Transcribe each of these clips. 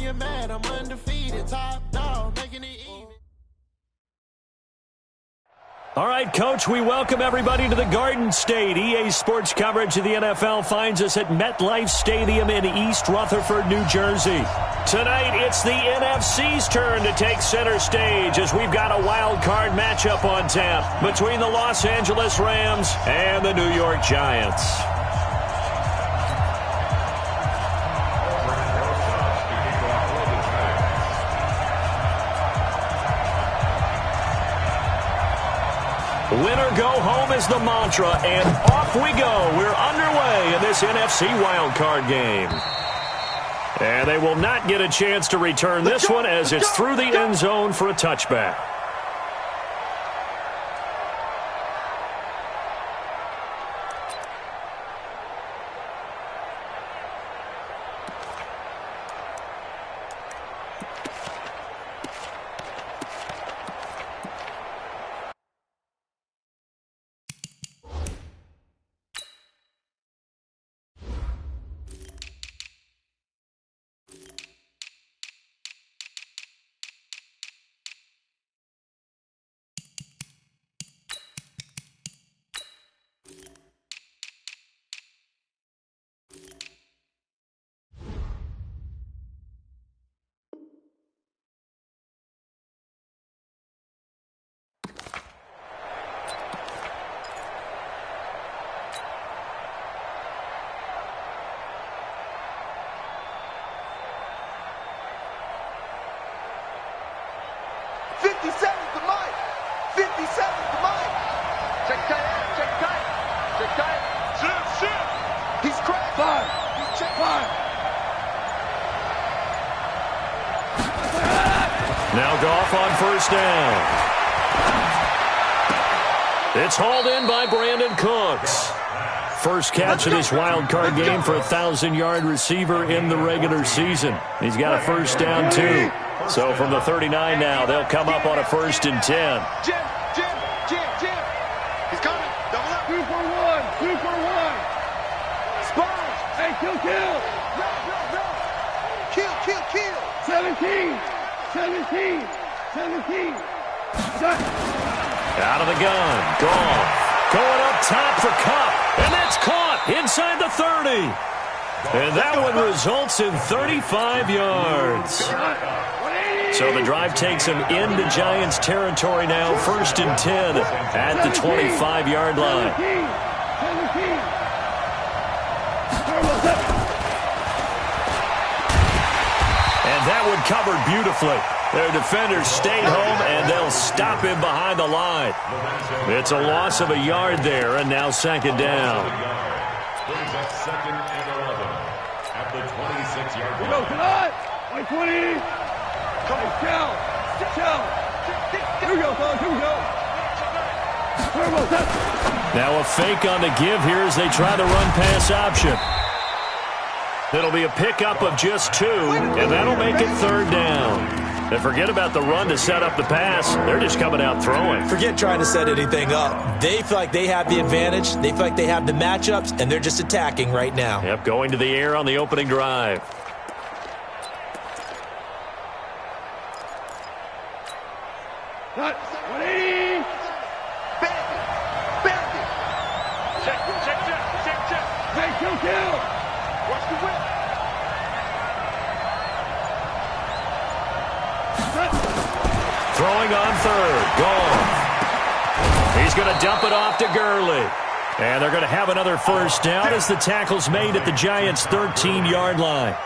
you're mad, I'm undefeated. Top dog, making it even. All right, Coach, we welcome everybody to the Garden State. EA Sports coverage of the NFL finds us at MetLife Stadium in East Rutherford, New Jersey. Tonight, it's the NFC's turn to take center stage as we've got a wild card matchup on tap between the Los Angeles Rams and the New York Giants. Winner go home is the mantra, and off we go. We're underway in this NFC wildcard game. And they will not get a chance to return this one as it's through the end zone for a touchback. Now Goff on first down. It's hauled in by Brandon Cooks. First catch of this wild card game for a 1,000-yard receiver in the regular season. He's got a first down, too. So from the 39 now, they'll come up on a 1st and 10. Jim. He's coming. Double up. 2 for 1. 2 for 1. Sponge. Hey, kill. Kill. 17. Out of the gun. Goff. Going up top for Kupp. And that's caught inside the 30. And that one results in 35 yards. So the drive takes him into Giants territory now. 1st and 10 at the 25-yard line. And that one covered beautifully. Their defenders stayed home, and they'll stop him behind the line. It's a loss of a yard there, and now 2nd down. Brings up 2nd and 11 at the 26-yard line. We go tonight. 20. Come on, Cal. Here we go, fellas. Here we go. Now a fake on the give here as they try the run-pass option. It'll be a pickup of just 2, and that'll make it 3rd down. And forget about the run to set up the pass. They're just coming out throwing. Forget trying to set anything up. They feel like they have the advantage. They feel like they have the matchups, and they're just attacking right now. Yep, going to the air on the opening drive. Cut. 180. Bandit. Check. Hey, kill. Watch the whip. Throwing on 3rd. Goff. He's going to dump it off to Gurley. And they're going to have another 1st down as the tackle's made at the Giants' 13-yard line.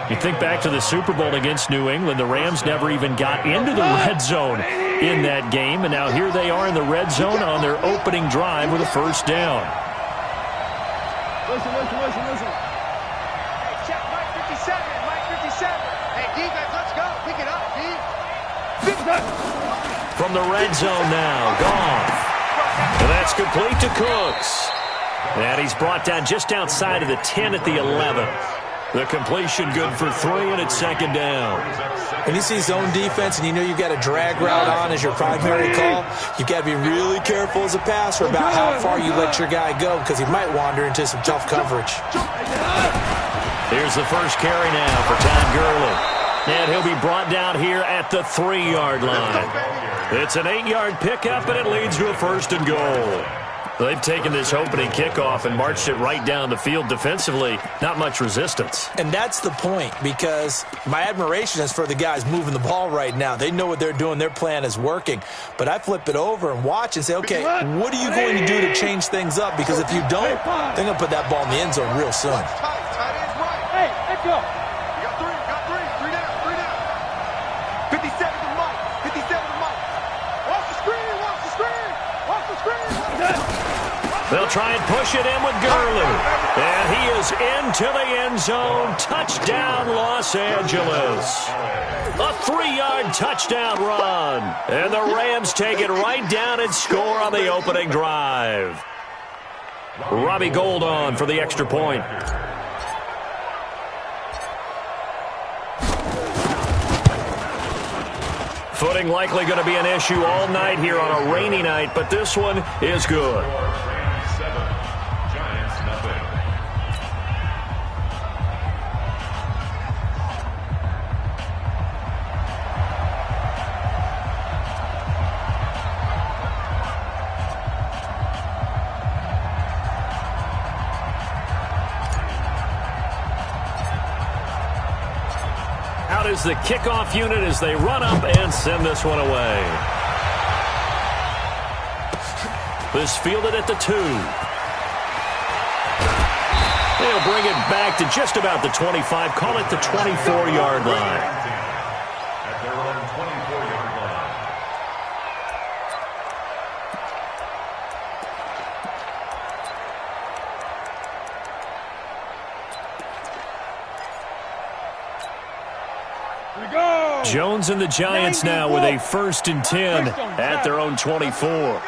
You think back to the Super Bowl against New England, the Rams never even got into the red zone in that game, and now here they are in the red zone on their opening drive with a 1st down. Listen. Hey, check Mike 57. Hey, defense, let's go. Pick it up, D. From the red zone now, Goff. And that's complete to Cooks. And he's brought down just outside of the 10 at the 11. The completion good for 3, and it's 2nd down. When you see zone defense and you know you've got a drag route on as your primary call, you've got to be really careful as a passer about how far you let your guy go because he might wander into some tough coverage. Here's the first carry now for Todd Gurley. And he'll be brought down here at the 3-yard line. It's an 8-yard pickup, and it leads to a 1st and goal. They've taken this opening kickoff and marched it right down the field defensively. Not much resistance. And that's the point, because my admiration is for the guys moving the ball right now. They know what they're doing. Their plan is working. But I flip it over and watch and say, okay, what are you going to do to change things up? Because if you don't, they're going to put that ball in the end zone real soon. Hey, let's go. You got three. Three down. 57 to Mike. 57 to Mike. Watch the screen. They'll try and push it in with Gurley. And he is into the end zone. Touchdown, Los Angeles. A 3-yard touchdown run. And the Rams take it right down and score on the opening drive. Robbie Gould on for the extra point. Footing likely going to be an issue all night here on a rainy night, but this one is good. Giants, nothing. Out is the kickoff unit as they run up and send this one away. This fielded at the 2. They'll bring it back to just about the 25. Call it the 24-yard line. At their own 24-yard line. Jones and the Giants now with a 1st and 10 at their own 24.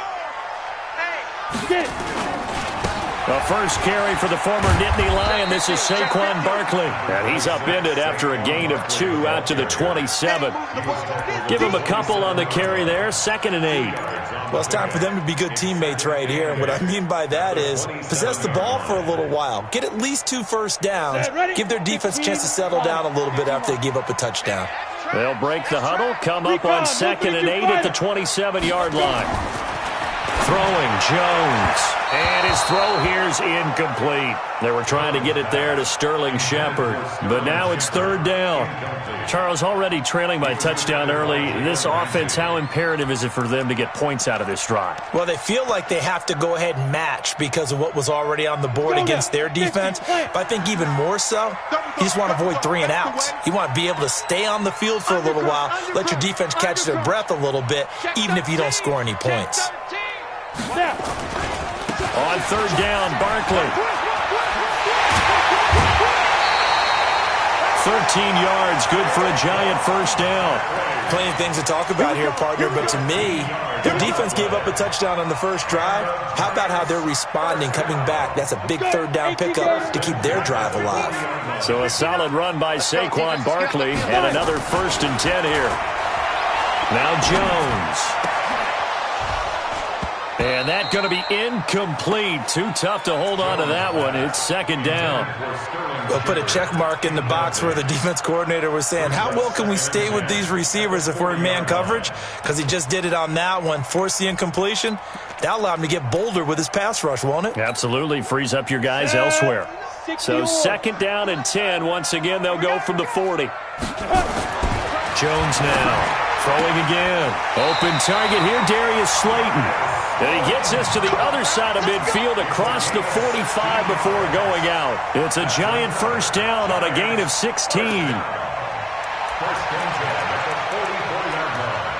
The first carry for the former Nittany Lion. This is Saquon Barkley. And he's upended after a gain of 2 out to the 27. Give him a couple on the carry there. 2nd and 8. Well, it's time for them to be good teammates right here. And what I mean by that is possess the ball for a little while. Get at least 2 first downs. Give their defense a chance to settle down a little bit after they give up a touchdown. They'll break the huddle, come up on 2nd and 8 at the 27-yard line. Throwing Jones. And his throw here's incomplete. They were trying to get it there to Sterling Shepard. But now it's 3rd down. Charles, already trailing by touchdown early. This offense, how imperative is it for them to get points out of this drive? Well, they feel like they have to go ahead and match because of what was already on the board against their defense. But I think even more so, you just want to avoid 3 and outs. You want to be able to stay on the field for a little while, let your defense catch their breath a little bit, even if you don't score any points. On 3rd down, Barkley. 13 yards, good for a Giant 1st down. Plenty of things to talk about here, partner, but to me, their defense gave up a touchdown on the first drive. How about how they're responding, coming back? That's a big 3rd down pickup to keep their drive alive. So a solid run by Saquon Barkley and another 1st and 10 here. Now Jones. And that's going to be incomplete. Too tough to hold on to that one. It's 2nd down. They'll put a check mark in the box where the defense coordinator was saying, how well can we stay with these receivers if we're in man coverage? Because he just did it on that one. Force the incompletion. That'll allow him to get bolder with his pass rush, won't it? Absolutely. Frees up your guys elsewhere. So 2nd down and 10. Once again, they'll go from the 40. Jones now. Throwing again. Open target here, Darius Slayton. And he gets this to the other side of midfield across the 45 before going out. It's a Giant 1st down on a gain of 16. 1st and 10 at the 44-yard line.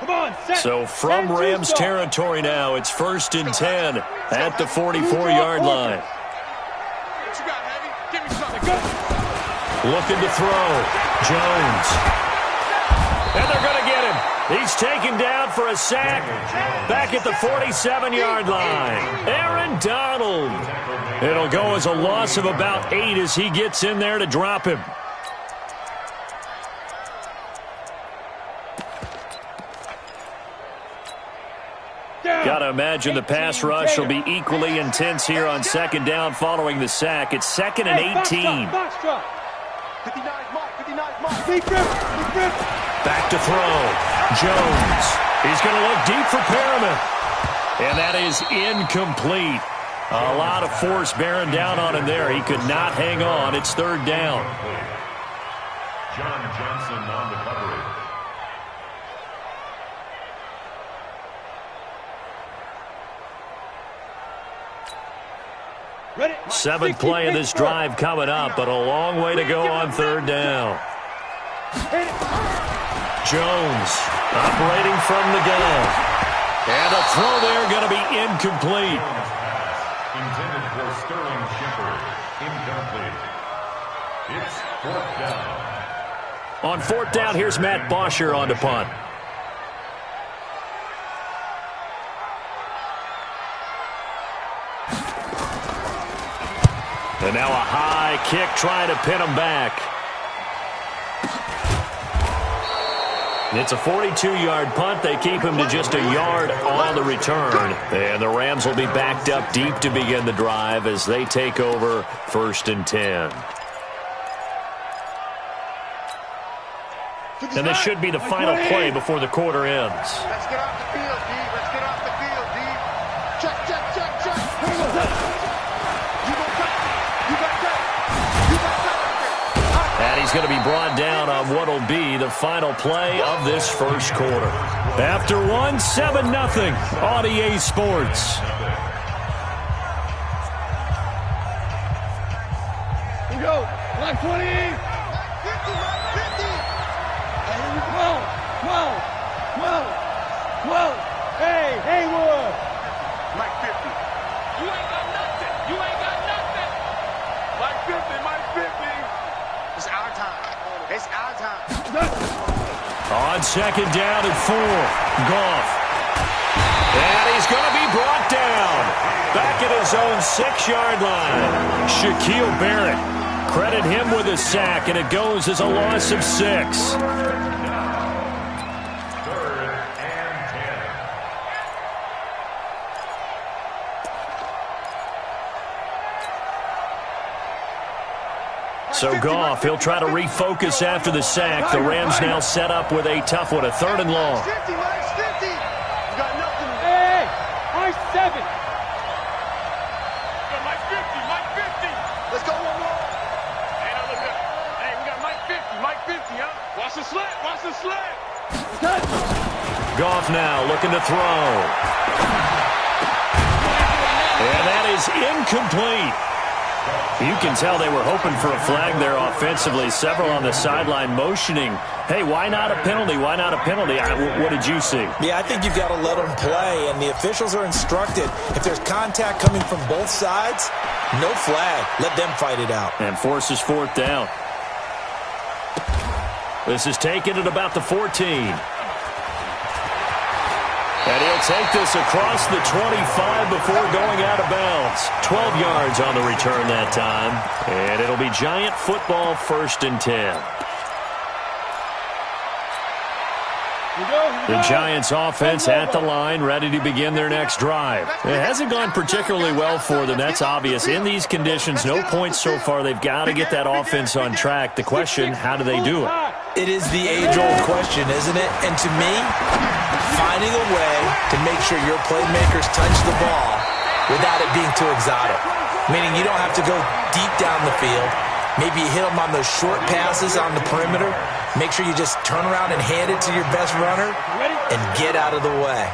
Come on, set. So from Rams territory now, it's 1st and 10 at the 44-yard line. What you got, Heavy? Give me something. Go. Looking to throw. Jones. And they're going to get him. He's taken down for a sack. Back at the 47-yard line. Aaron Donald. It'll go as a loss of about 8 as he gets in there to drop him. Got a imagine the pass rush will be equally intense here on second down following the sack. It's 2nd and 18. 59's Mike. 59's Mike. Back to throw. Jones. He's going to look deep for Perriman. And that is incomplete. A lot of force bearing down on him there. He could not hang on. It's 3rd down. John Johnson on the coverage. Seventh play of this drive coming up, but a long way to go on 3rd down. Jones operating from the gun. And a throw there going to be incomplete. Intended for Sterling Shepard. Incomplete. It's 4th down. On 4th down, here's Matt Bosher on the punt. And now a high kick trying to pin him back. It's a 42-yard punt. They keep him to just a yard on the return. And the Rams will be backed up deep to begin the drive as they take over 1st and 10. And this should be the final play before the quarter ends. Let's get off the field, D. Let's get off the field, D. Check. And he's going to be brought down on what will be the final play of this first quarter. After one, 7-0 on EA Sports. Here we go. Line 20. 50. Whoa. Hey, Haywood. Mike 50. You ain't got nothing. Mike 50. It's our time. On 2nd down and 4. Goff. And he's going to be brought down. Back at his own 6-yard line. Shaquille Barrett. Credit him with a sack, and it goes as a loss of 6. So Goff, he'll try to refocus after the sack. The Rams now set up with a tough one, a 3rd and long. Mike 50. You got nothing. Hey, Mike 7. Mike 50. Let's go one more. Hey, now look up. Hey, we got Mike 50, huh? Watch the slant. Goff now looking to throw. And that is incomplete. You can tell they were hoping for a flag there offensively. Several on the sideline motioning, hey, why not a penalty? What did you see? Yeah, I think you've got to let them play, and the officials are instructed, if there's contact coming from both sides, no flag. Let them fight it out. And forces 4th down. This is taken at about the 14. And he'll take this across the 25 before going out of bounds. 12 yards on the return that time. And it'll be Giant football 1st and 10. The Giants offense at the line, ready to begin their next drive. It hasn't gone particularly well for them. That's obvious. In these conditions, no points so far. They've got to get that offense on track. The question, how do they do it? It is the age-old question, isn't it? And to me, finding a way to make sure your playmakers touch the ball without it being too exotic. Meaning you don't have to go deep down the field. Maybe you hit them on those short passes on the perimeter. Make sure you just turn around and hand it to your best runner and get out of the way.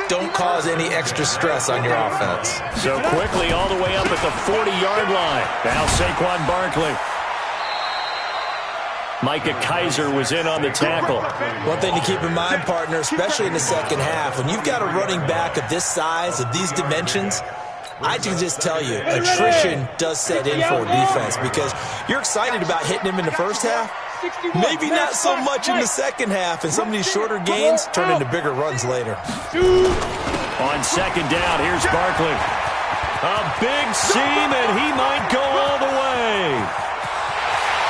Don't cause any extra stress on your offense. So quickly all the way up at the 40-yard line. Now Saquon Barkley. Micah Kaiser was in on the tackle. One thing to keep in mind, partner, especially in the second half, when you've got a running back of this size, of these dimensions, I can just tell you, attrition does set in for a defense because you're excited about hitting him in the first half. Maybe not so much in the second half, and some of these shorter gains turn into bigger runs later. On 2nd down, here's Barkley. A big seam, and he might go all the way.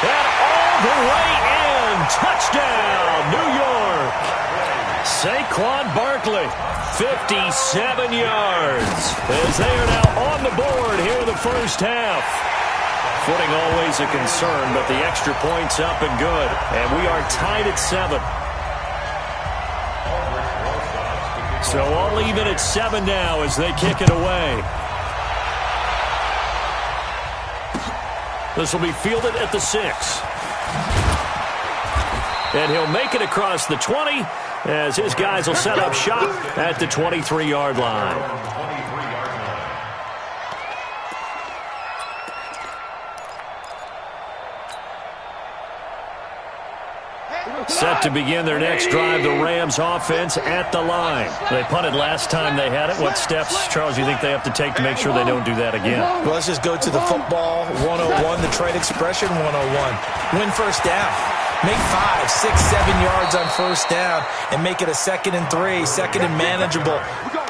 And all the way in. Touchdown, New York. Saquon Barkley, 57 yards, as they are now on the board here in the first half. Footing always a concern, but the extra point's up and good. And we are tied at 7. So all even at 7 now as they kick it away. This will be fielded at the 6. And he'll make it across the 20 as his guys will set up shop at the 23-yard line. Set to begin their next drive, the Rams offense at the line. They punted last time they had it. What steps, Charles, do you think they have to take to make sure they don't do that again? Well, let's just go to the football 101, the trade expression 101. Win first down. Make 5, 6, 7 yards on first down and make it a 2nd and 3, 2nd and manageable.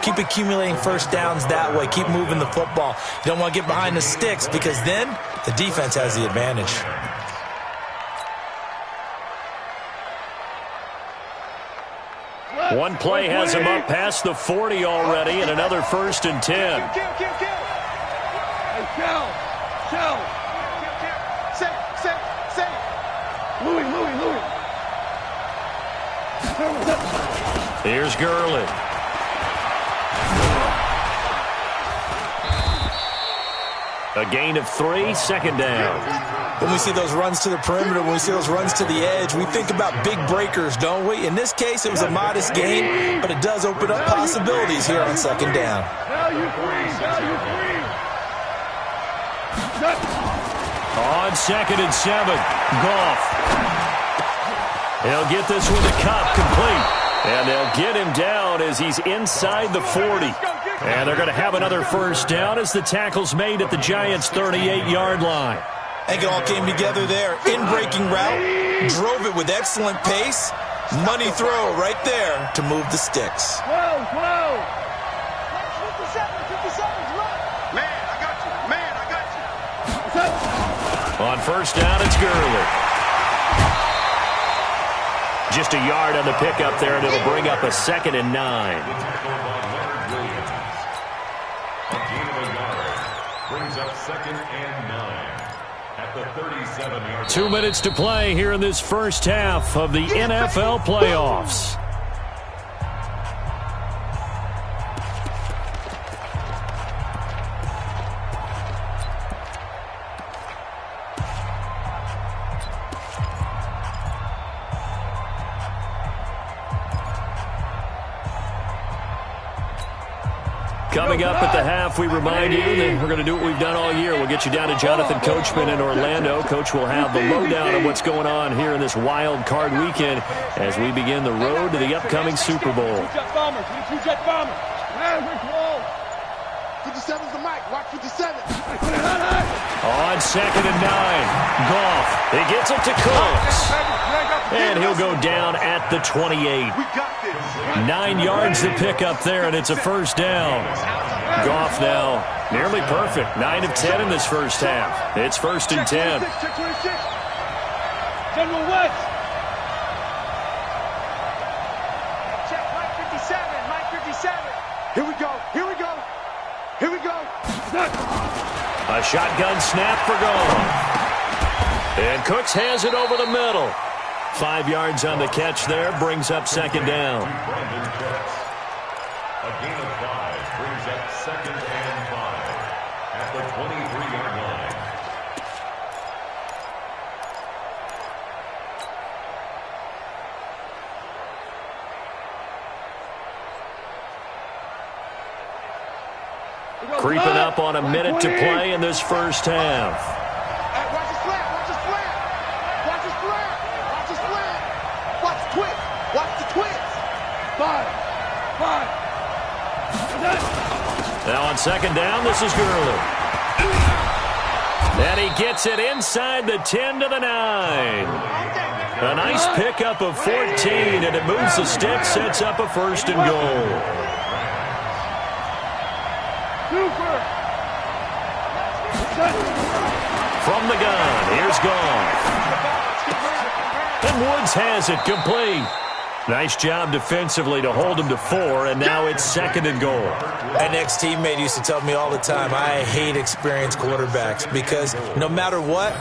Keep accumulating first downs that way. Keep moving the football. You don't want to get behind the sticks because then the defense has the advantage. One play has him up past the 40 already, and another 1st and 10. Here's Gurley. A gain of 3, 2nd down. When we see those runs to the perimeter, when we see those runs to the edge, we think about big breakers, don't we? In this case, it was a modest gain, but it does open up possibilities here on 2nd down. On 2nd and 7, Goff. He'll get this one to Cup, complete. And they'll get him down as he's inside the 40. And they're going to have another first down as the tackle's made at the Giants' 38-yard line. I think it all came together there. In-breaking route, drove it with excellent pace. Money throw right there to move the sticks. Man, I got you. Man, I got you. On first down, it's Gurley. Just a yard on the pickup there, and it'll bring up a 2nd and 9. Brings up 2nd and 9 at the 37-yard line. 2 minutes to play here in this first half of the NFL playoffs. Coming up at the half, we remind you that we're going to do what we've done all year. We'll get you down to Jonathan Coachman in Orlando. Coach will have the lowdown on what's going on here in this wild card weekend as we begin the road to the upcoming Super Bowl. 57's the mic. Watch 57. On 2nd and 9, Goff. He gets it to Cooks. And he'll go down at the 28. 9 yards to pick up there, and it's a first down. Goff now nearly perfect. 9 of 10 in this first half. It's 1st and 10. General West. Check, Mike 57, Mike 57. Here we go, here we go, here we go. A shotgun snap for Goff. And Cooks has it over the middle. 5 yards on the catch there, brings up 2nd down. A gain of 5 brings up 2nd and 5 at the 23-yard line. Creeping up on a minute to play in this first half. Watch his flat, watch his flat. Watch his flat, watch his flat. Watch the twist, watch the twist. 5. Now on 2nd down, this is Gurley. And he gets it inside the 10 to the 9. A nice pickup of 14, and it moves the stick, sets up a 1st and goal. From the gun, here's Goff. And Woods has it complete. Nice job defensively to hold him to 4, and now it's 2nd and goal. An ex-teammate used to tell me all the time, I hate experienced quarterbacks because no matter what,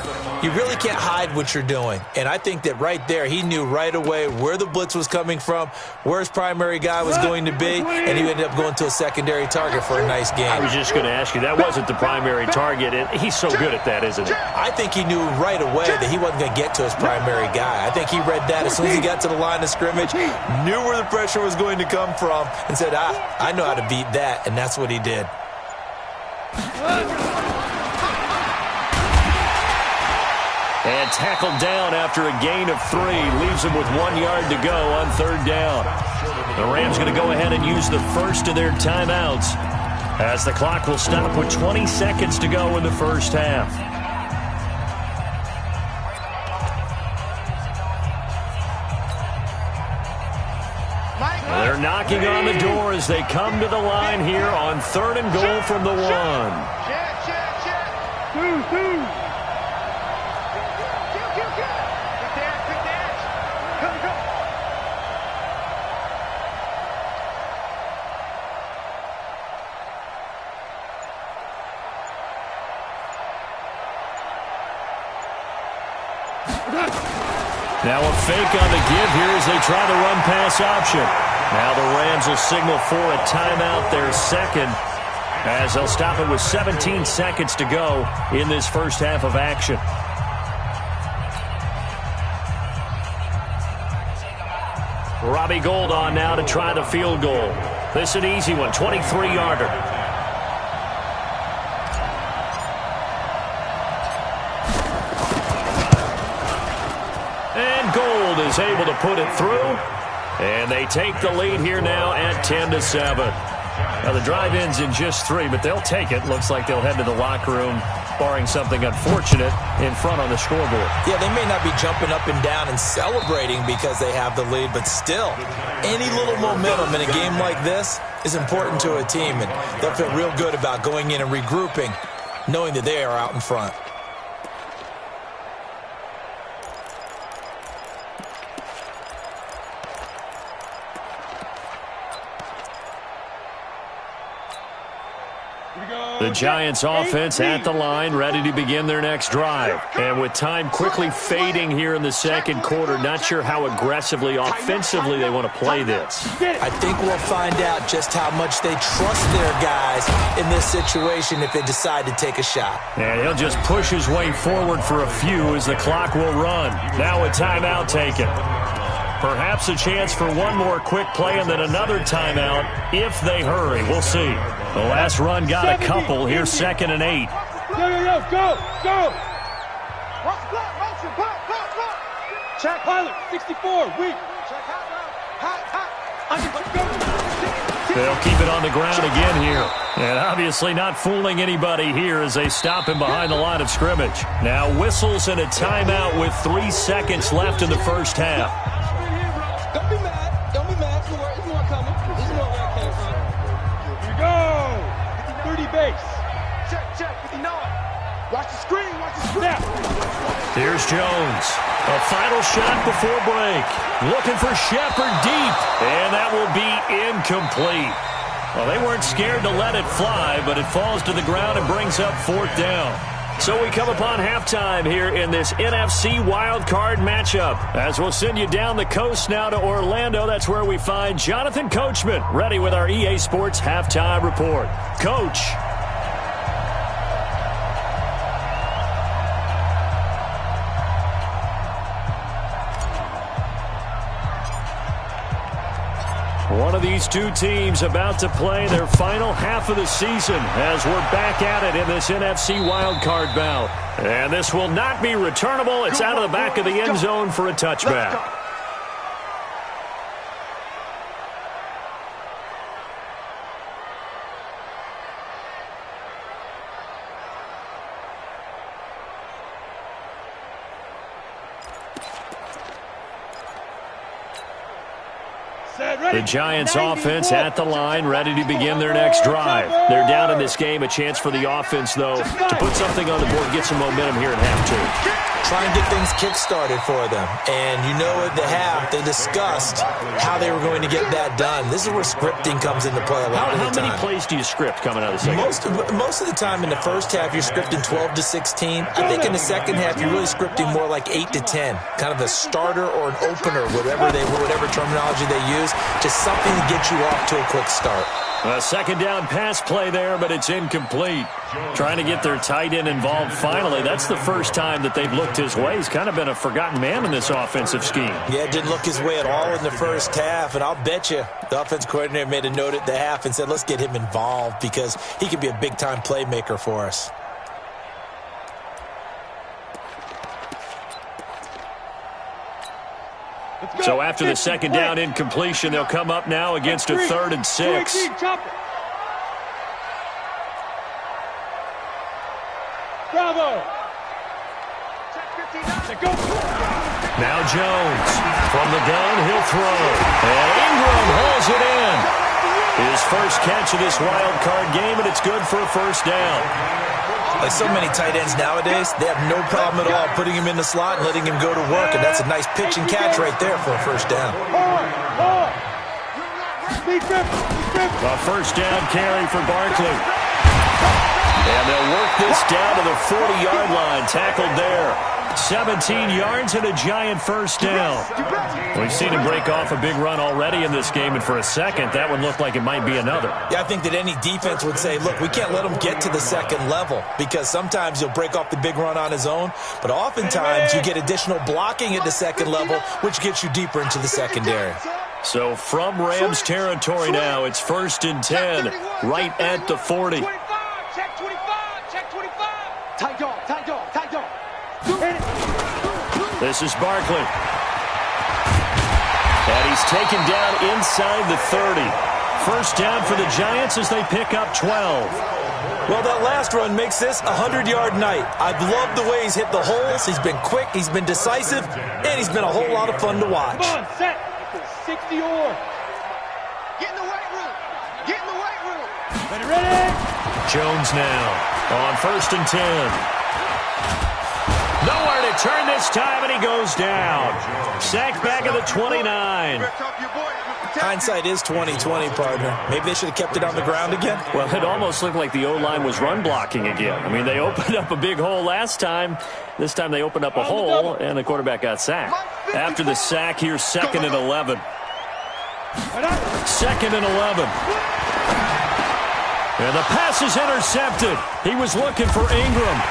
you really can't hide what you're doing. And I think that right there, he knew right away where the blitz was coming from, where his primary guy was going to be, and he ended up going to a secondary target for a nice game. I was just going to ask you, that wasn't the primary target, and he's so good at that, isn't he? I think he knew right away that he wasn't going to get to his primary guy. I think he read that as soon as he got to the line of scrimmage, knew where the pressure was going to come from, and said, I know how to beat that, and that's what he did. And tackled down after a gain of 3. Leaves him with 1 yard to go on 3rd down. The Rams going to go ahead and use the first of their timeouts as the clock will stop with 20 seconds to go in the first half. They're knocking on the door as they come to the line here on 3rd and goal from the 1. Now a fake on the give here as they try the run-pass option. Now the Rams will signal for a timeout, their 2nd, as they'll stop it with 17 seconds to go in this first half of action. Robbie Gould on now to try the field goal. This is an easy one, 23-yarder. And Gould is able to put it through. And they take the lead here now at 10-7. Now the drive ends in just 3, but they'll take it. Looks like they'll head to the locker room, barring something unfortunate, in front on the scoreboard. Yeah, they may not be jumping up and down and celebrating because they have the lead, but still, any little momentum in a game like this is important to a team, and they'll feel real good about going in and regrouping, knowing that they are out in front. The Giants offense at the line, ready to begin their next drive. And with time quickly fading here in the 2nd quarter, not sure how aggressively, offensively they want to play this. I think we'll find out just how much they trust their guys in this situation if they decide to take a shot. And he'll just push his way forward for a few as the clock will run. Now a timeout taken. Perhaps a chance for one more quick play and then another timeout if they hurry. We'll see. The last run got a couple. Here's 2nd and 8. Go. Check, pilot, 64, weak. Check, They'll keep it on the ground again here. And obviously not fooling anybody here as they stop him behind the line of scrimmage. Now whistles and a timeout with 3 seconds left in the first half. Don't be mad. Don't be mad. There's more coming. This is where it came from. Here we go. 30 base. Check. 59. Watch the screen. Snap. Here's Jones. A final shot before break. Looking for Shepard deep. And that will be incomplete. Well, they weren't scared to let it fly, but it falls to the ground and brings up 4th down. So we come upon halftime here in this NFC wildcard matchup. As we'll send you down the coast now to Orlando, that's where we find Jonathan Coachman, ready with our EA Sports halftime report. Coach. One of these two teams about to play their final half of the season as we're back at it in this NFC wildcard bout. And this will not be returnable. It's out of the back of the end zone for a touchback. Set, The Giants offense at the line, ready to begin their next drive. They're down in this game. A chance for the offense, though, to put something on the board, get some momentum here at half two. Try and get things kick-started for them. And you know at the half, they discussed how they were going to get that done. This is where scripting comes into play a lot of the time. How many plays do you script coming out of the second? Most of the time in the first half, you're scripting 12 to 16. I think in the second half, you're really scripting more like 8 to 10. Kind of a starter or an opener, whatever terminology they use. Just something to get you off to a quick start. A second down pass play there, but it's incomplete. Trying to get their tight end involved finally. That's the first time that they've looked his way. He's kind of been a forgotten man in this offensive scheme. Yeah, it didn't look his way at all in the first half, and I'll bet you the offense coordinator made a note at the half and said, let's get him involved because he could be a big-time playmaker for us. So after the second down incompletion, they'll come up now against a 3rd and 6. Bravo. Now Jones from the gun, he'll throw. And Ingram hauls it in. His first catch of this wild card game, and it's good for a first down. Like so many tight ends nowadays, they have no problem at all putting him in the slot and letting him go to work, and that's a nice pitch and catch right there for a first down. A first down carry for Barkley. And they'll work this down to the 40-yard line, tackled there. 17 yards and a giant first down. We've seen him break off a big run already in this game, and for a second, that one looked like it might be another. Yeah, I think that any defense would say, look, we can't let him get to the second level because sometimes he'll break off the big run on his own, but oftentimes you get additional blocking at the second level, which gets you deeper into the secondary. So from Rams territory now, it's 1st and 10, right at the 40. Check 25, check 25. Tight dog, tight dog, tight dog. This is Barkley. And he's taken down inside the 30. First down for the Giants as they pick up 12. Well, that last run makes this a 100-yard night. I've loved the way he's hit the holes. He's been quick, he's been decisive, and he's been a whole lot of fun to watch. Come on, set. 60 or. Get in the weight room. Get in the weight room. Ready? Jones now on 1st and 10. Nowhere to turn this time, and he goes down. Sacked back at the 29. Hindsight is 20/20, partner. Maybe they should have kept it on the ground again. Well, it almost looked like the O-line was run blocking again. I mean, they opened up a big hole last time. This time they opened up a hole, and the quarterback got sacked. After the sack, here's 2nd and 11. 2nd and 11. And the pass is intercepted. He was looking for Ingram.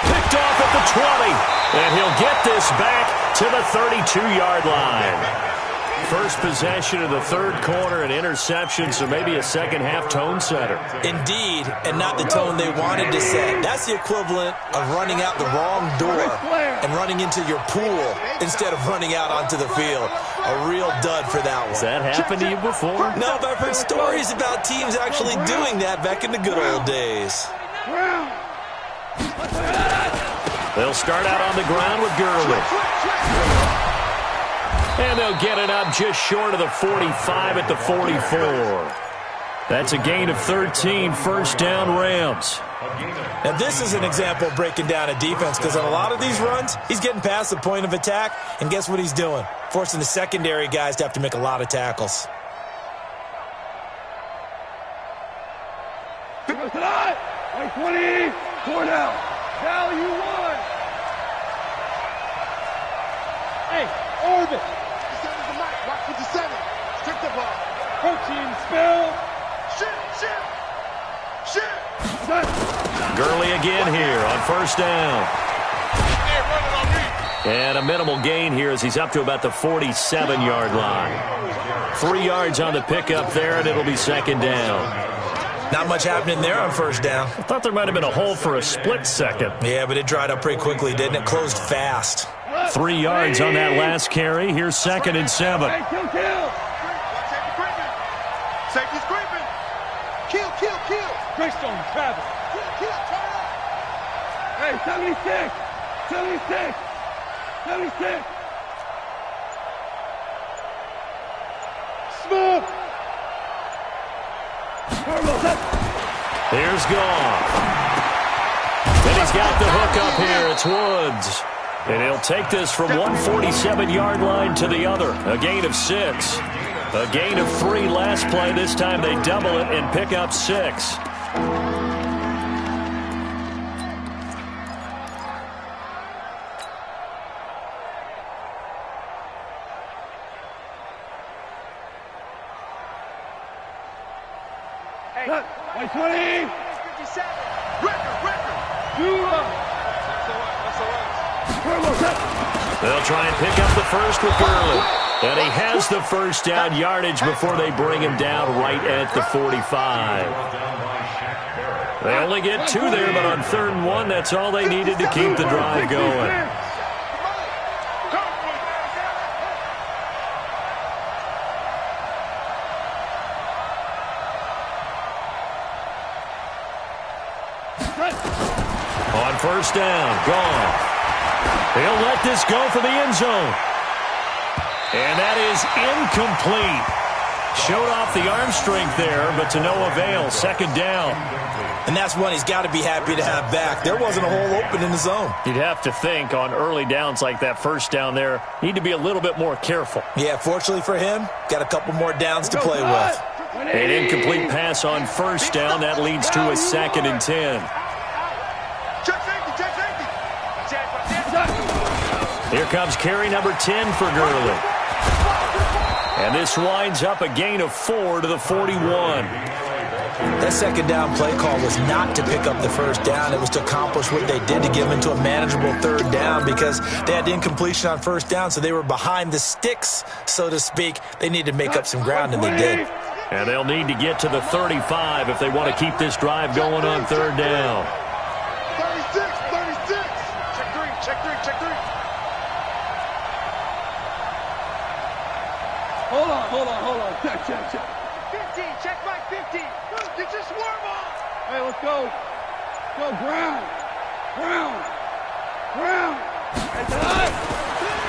Picked off at the 20. And he'll get this back to the 32-yard line. First possession of the third quarter, an interception, so maybe a second-half tone setter. Indeed, and not the tone they wanted to set. That's the equivalent of running out the wrong door and running into your pool instead of running out onto the field. A real dud for that one. Has that happened to you before? No, but I've heard stories about teams actually doing that back in the good old days. They'll start out on the ground with Gurley. And they'll get it up just short of the 45 at the 44. That's a gain of 13, first down Rams. Now this is an example of breaking down a defense because on a lot of these runs, he's getting past the point of attack, and guess what he's doing? Forcing the secondary guys to have to make a lot of tackles. Tonight, 20, 4 down. Value 1. Hey, orbit. Watch 57. Strip the ball. Protein spill. Shit. Gurley again here on first down. And a minimal gain here as he's up to about the 47-yard line. 3 yards on the pickup there, and it'll be second down. Not much happening there on first down. I thought there might have been a hole for a split second. Yeah, but it dried up pretty quickly, didn't it? Closed fast. 3 yards on that last carry. Here's 2nd and 7. Hey, kill. Safety's creeping. Kill. Greystone, Travis. Kill. Hey, 76. Here's Goff. And he's got the hook up here. It's Woods. And he'll take this from 147-yard line to the other. A gain of 6. A gain of 3 last play. This time they double it and pick up 6. Hey, 20. 57. Record. They'll try and pick up the first with Gurley. And he has the first down yardage before they bring him down right at the 45. They only get 2 there, but on 3rd and 1, that's all they needed to keep the drive going. On 1st down, Goff. He'll let this go for the end zone. And that is incomplete. Showed off the arm strength there, but to no avail. 2nd down. And that's one he's got to be happy to have back. There wasn't a hole open in the zone. You'd have to think on early downs like that 1st down there, need to be a little bit more careful. Yeah, fortunately for him, got a couple more downs to play with. An incomplete pass on 1st down. That leads to a 2nd and 10. Here comes carry number 10 for Gurley. And this winds up a gain of 4 to the 41. That 2nd down play call was not to pick up the 1st down. It was to accomplish what they did to get them into a manageable 3rd down because they had incompletion on 1st down, so they were behind the sticks, so to speak. They needed to make up some ground, and they did. And they'll need to get to the 35 if they want to keep this drive going on 3rd down. 36. Check three. Hold on. Check. 15, check my 15. Get your swarm on. Hey, let's go. Go, Brown.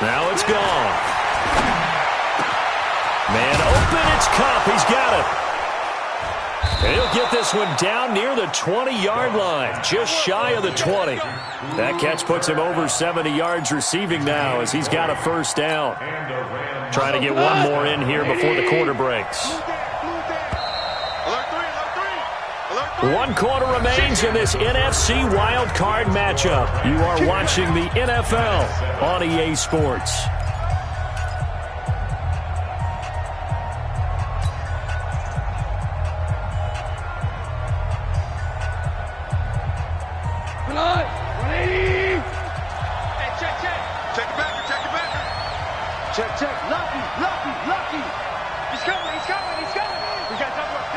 Now it's gone. Man open, it's Cup. He's got it. And he'll get this one down near the 20-yard line, just shy of the 20. That catch puts him over 70 yards receiving now as he's got a 1st down. Trying to get one more in here before the quarter breaks. 1 quarter remains in this NFC Wild Card matchup. You are watching the NFL on EA Sports. Check. Lucky. He's coming. We got double up.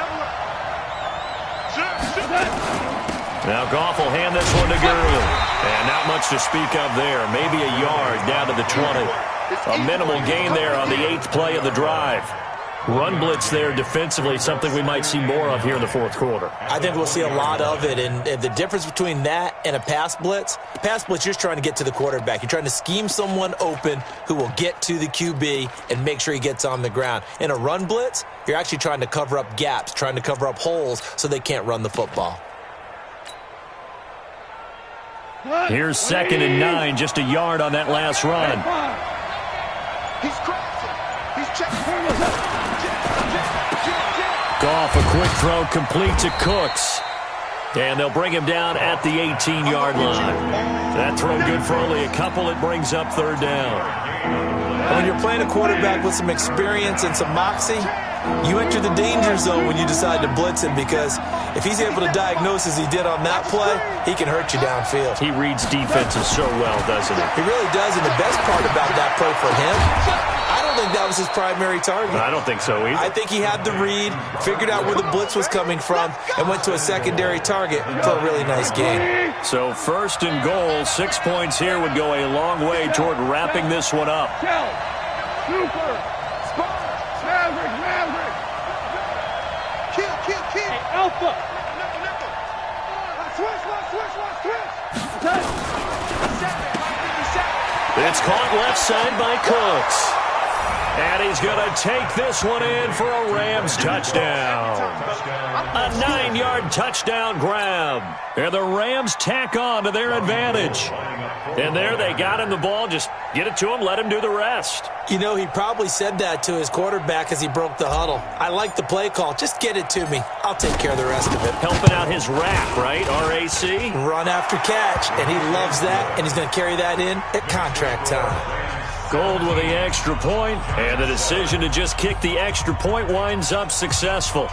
Now Goff will hand this one to Gurley. And not much to speak of there. Maybe a yard down to the 20. A minimal gain there on the 8th play of the drive. Run blitz there defensively, something we might see more of here in the 4th quarter. I think we'll see a lot of it, and the difference between that and a pass blitz, you're just trying to get to the quarterback. You're trying to scheme someone open who will get to the QB and make sure he gets on the ground. In a run blitz, you're actually trying to cover up gaps, trying to cover up holes so they can't run the football. Here's 2nd and 9, just a yard on that last run. He's crossing. He's checking. Goff, a quick throw, complete to Cooks. And they'll bring him down at the 18-yard line. That throw good for only a couple. It brings up 3rd down. When you're playing a quarterback with some experience and some moxie, you enter the danger zone when you decide to blitz him because if he's able to diagnose as he did on that play, he can hurt you downfield. He reads defenses so well, doesn't he? He really does, and the best part about that play for him, I don't think that was his primary target. I don't think so either. I think he had the read, figured out where the blitz was coming from, and went to a secondary target for a really nice game. So 1st and goal, 6 points here would go a long way toward wrapping this one up. Super. Maverick. Kill. Hey, Alpha. Switch. It's caught left side by Cooks. And he's going to take this one in for a Rams touchdown. A 9-yard touchdown grab. And the Rams tack on to their advantage. And there they got him the ball. Just get it to him, let him do the rest. You know, he probably said that to his quarterback as he broke the huddle. I like the play call. Just get it to me. I'll take care of the rest of it. Helping out his rap, right? RAC? Run after catch. And he loves that. And he's going to carry that in at contract time. Gold with the extra point, and the decision to just kick the extra point winds up successful.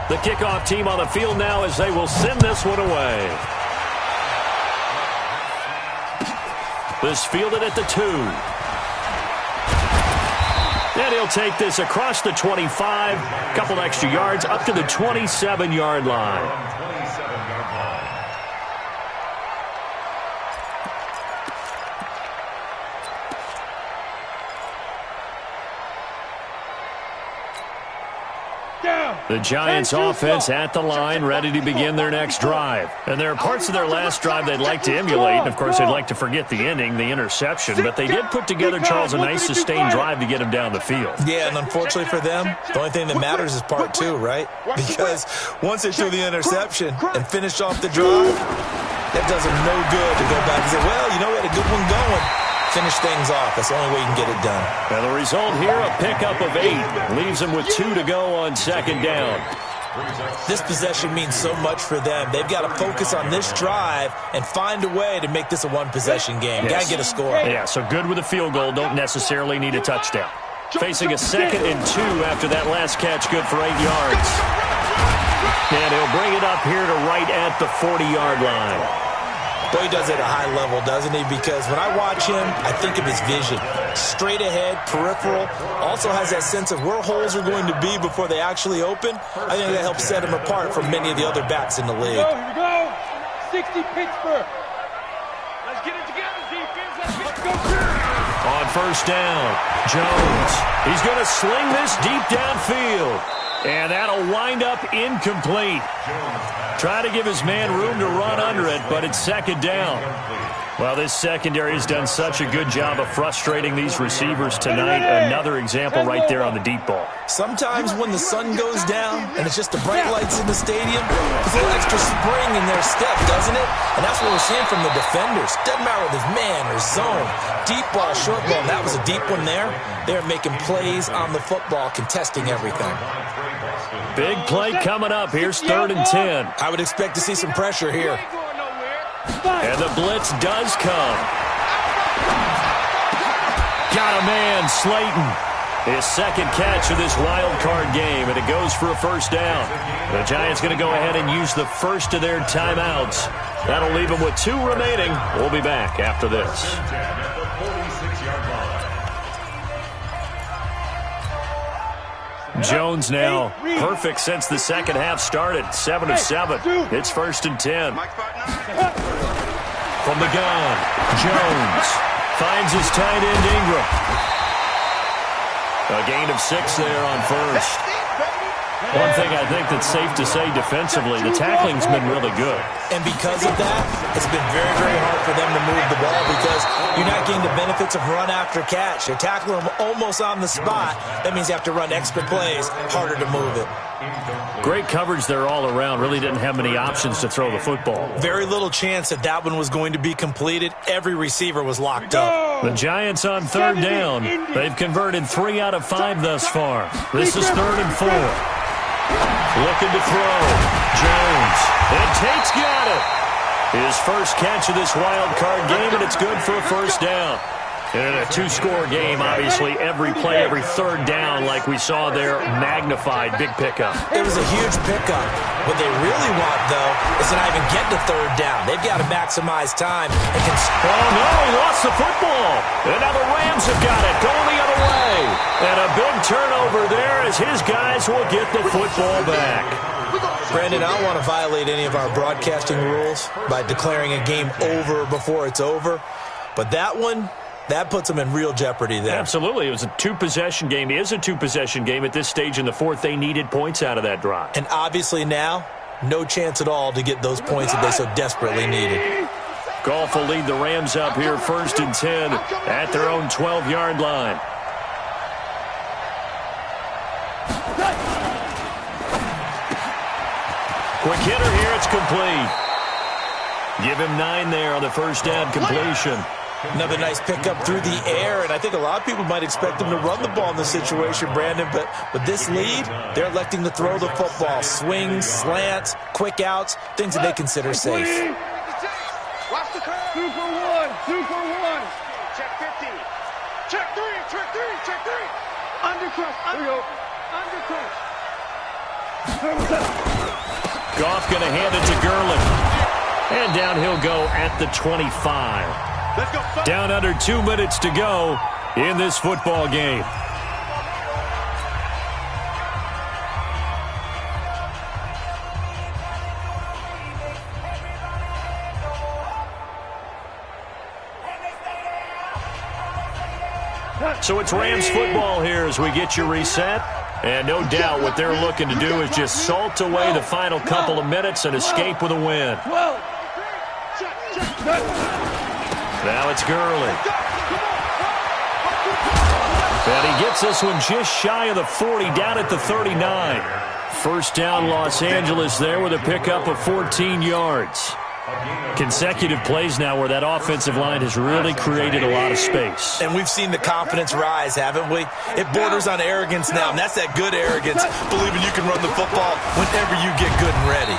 The kickoff team on the field now as they will send this one away. This fielded at the 2. And he'll take this across the 25, couple extra yards, up to the 27-yard line. The Giants offense at the line, ready to begin their next drive. And there are parts of their last drive they'd like to emulate. And, of course, they'd like to forget the ending, the interception. But they did put together, Charles, a nice sustained drive to get him down the field. Yeah, and unfortunately for them, the only thing that matters is part 2, right? Because once they threw the interception and finished off the drive, that does them no good to go back and say, well, you know, we had a good one going. Finish things off. That's the only way you can get it done. And the result here, a pickup of 8. Leaves them with 2 to go on second down. This possession means so much for them. They've got to focus on this drive and find a way to make this a one-possession game. Yes. Got to get a score. Yeah, so good with a field goal. Don't necessarily need a touchdown. Facing a 2nd and 2 after that last catch, good for 8 yards. And he'll bring it up here to right at the 40-yard line. Boy, he does it at a high level, doesn't he? Because when I watch him, I think of his vision. Straight ahead, peripheral. Also has that sense of where holes are going to be before they actually open. I think that helps set him apart from many of the other backs in the league. Here we go. 60 Pittsburgh. Let's get it together, defense. Let's go. On first down, Jones. He's going to sling this deep downfield. And that'll wind up incomplete. Try to give his man room to run under it, but it's second down. Well, this secondary has done such a good job of frustrating these receivers tonight. Another example right there on the deep ball. Sometimes when the sun goes down and it's just the bright lights in the stadium, there's a little extra spring in their step, doesn't it? And that's what we're seeing from the defenders. Doesn't matter whether it's man or zone. Deep ball, short ball. That was a deep one there. They're making plays on the football, contesting everything. Big play coming up. Here's 3rd and 10. I would expect to see some pressure here. And the blitz does come. Got a man, Slayton. His 2nd catch of this wild card game, and it goes for a first down. The Giants going to go ahead and use the first of their timeouts. That'll leave them with 2 remaining. We'll be back after this. Jones now perfect since the second half started. 7 of 7. It's 1st and 10. From the gun, Jones finds his tight end Ingram. A gain of 6 there on first. One thing I think that's safe to say defensively, the tackling's been really good. And because of that, it's been very, very hard for them to move the ball because you're not getting the benefits of run after catch. You're tackling them almost on the spot. That means you have to run extra plays, harder to move it. Great coverage there all around. Really didn't have many options to throw the football. Very little chance that that one was going to be completed. Every receiver was locked up. The Giants on 3rd down. They've converted 3 out of 5 thus far. This is 3rd and 4. Looking to throw. Jones. And Tate's got it. His first catch of this wild card game, and it's good for a first down. And in a 2-score game, obviously, every play, every 3rd down, like we saw there, magnified, big pickup. It was a huge pickup. What they really want, though, is to not even get to 3rd down. They've got to maximize time. Oh, no, he lost the football. And now the Rams have got it, going the other way. And a big turnover there as his guys will get the football back. Brandon, I don't want to violate any of our broadcasting rules by declaring a game over before it's over. But that one, That puts them in real jeopardy there. Absolutely. It was a two-possession game. It is a two-possession game at this stage in the fourth. They needed points out of that drive. And obviously now, no chance at all to get those points that they so desperately needed. Goff will lead the Rams up here 1st and 10 at their own 12-yard line. Quick hitter here. It's complete. Give him 9 there on the first down completion. Another nice pickup through the air, and I think a lot of people might expect them to run the ball in this situation, Brandon, but with this lead, they're electing to throw the football. Swings, slants, quick outs, things that they consider safe. Watch the curve. 2 for 1. 2 for 1. Check 50. Check 3. Check 3. Check 3. Undercrush. Undercrush. Goff going to hand it to Gurley. And down he'll go at the 25. Let's go. Down under 2 minutes to go in this football game. So it's Rams football here as we get you reset. And no doubt what they're looking to do is just salt away the final couple of minutes and escape with a win. Now it's Gurley. And he gets this one just shy of the 40, down at the 39. First down, Los Angeles there with a pickup of 14 yards. Consecutive plays now where that offensive line has really created a lot of space. And we've seen the confidence rise, haven't we? It borders on arrogance now, and that's that good arrogance, believing you can run the football whenever you get good and ready.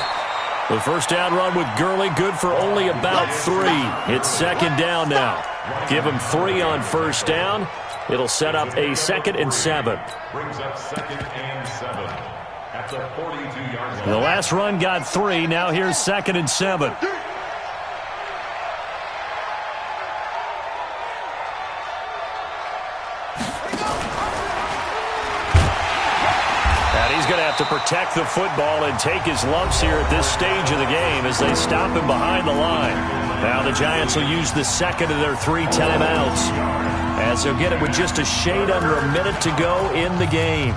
The first down run with Gurley, good for only about 3. It's second down now. Give him 3 on first down. It'll set up a 2nd and 7. Brings up 2nd and 7 at the 42-yard line. The last run got 3. Now here's 2nd and 7. Going to have to protect the football and take his lumps here at this stage of the game as they stop him behind the line. Now the Giants will use the second of their 3 timeouts as they'll get it with just a shade under a minute to go in the game.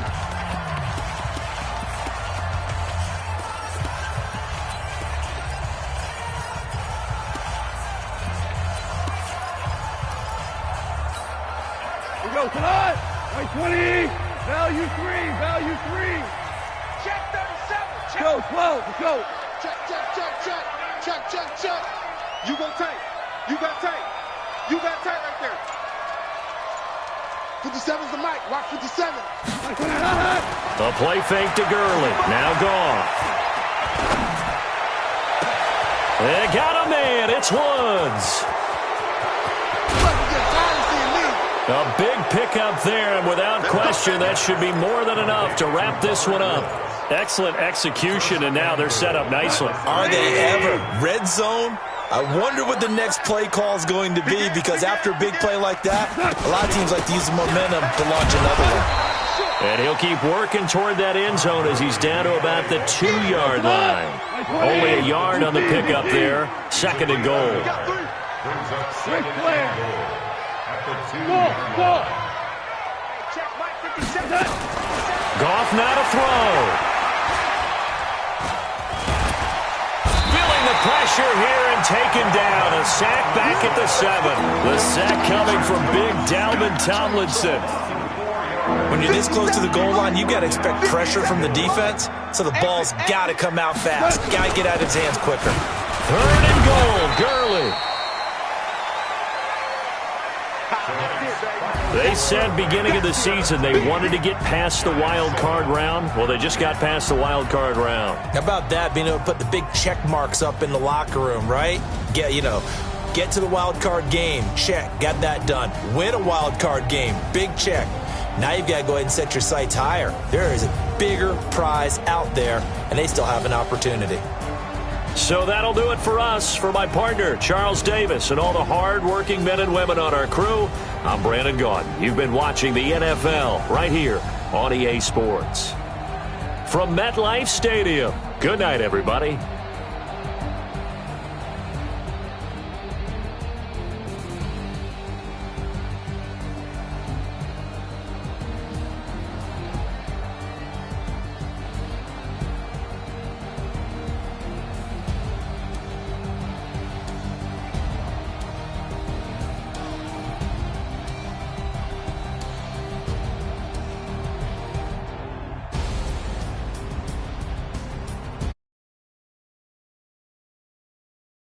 We go tonight. Right 20. Value 3. Value 3. Check 37. Check. Go 12. Let's go. Check, check, check, check. Check, check, check. You go tight. You got tight. You got tight right there. 57's the mic. Watch 57. A play fake to Gurley. Now gone. They got a man. It's Woods. A big pickup there, and without question, that should be more than enough to wrap this one up. Excellent execution, and now they're set up nicely. Are they ever? Red zone? I wonder what the next play call is going to be, because after a big play like that, a lot of teams like to use the momentum to launch another one. And he'll keep working toward that end zone as he's down to about the 2-yard line. Only a yard on the pickup there. 2nd and goal. Brings up 2nd and goal. Goff now to throw. Feeling the pressure here and taken down. A sack back at the 7. The sack coming from big Dalvin Tomlinson. When you're this close to the goal line, you got to expect pressure from the defense, so the ball's got to come out fast. Got to get out of his hands quicker. 3rd and goal, Gurley. They said beginning of the season they wanted to get past the wild card round. Well, they just got past the wild card round. How about that, being able to put the big check marks up in the locker room, right? Get to the wild card game, check, got that done. Win a wild card game, big check. Now you've got to go ahead and set your sights higher. There is a bigger prize out there, and they still have an opportunity. So that'll do it for us. For my partner, Charles Davis, and all the hard-working men and women on our crew, I'm Brandon Gaudin. You've been watching the NFL right here on EA Sports. From MetLife Stadium, good night, everybody.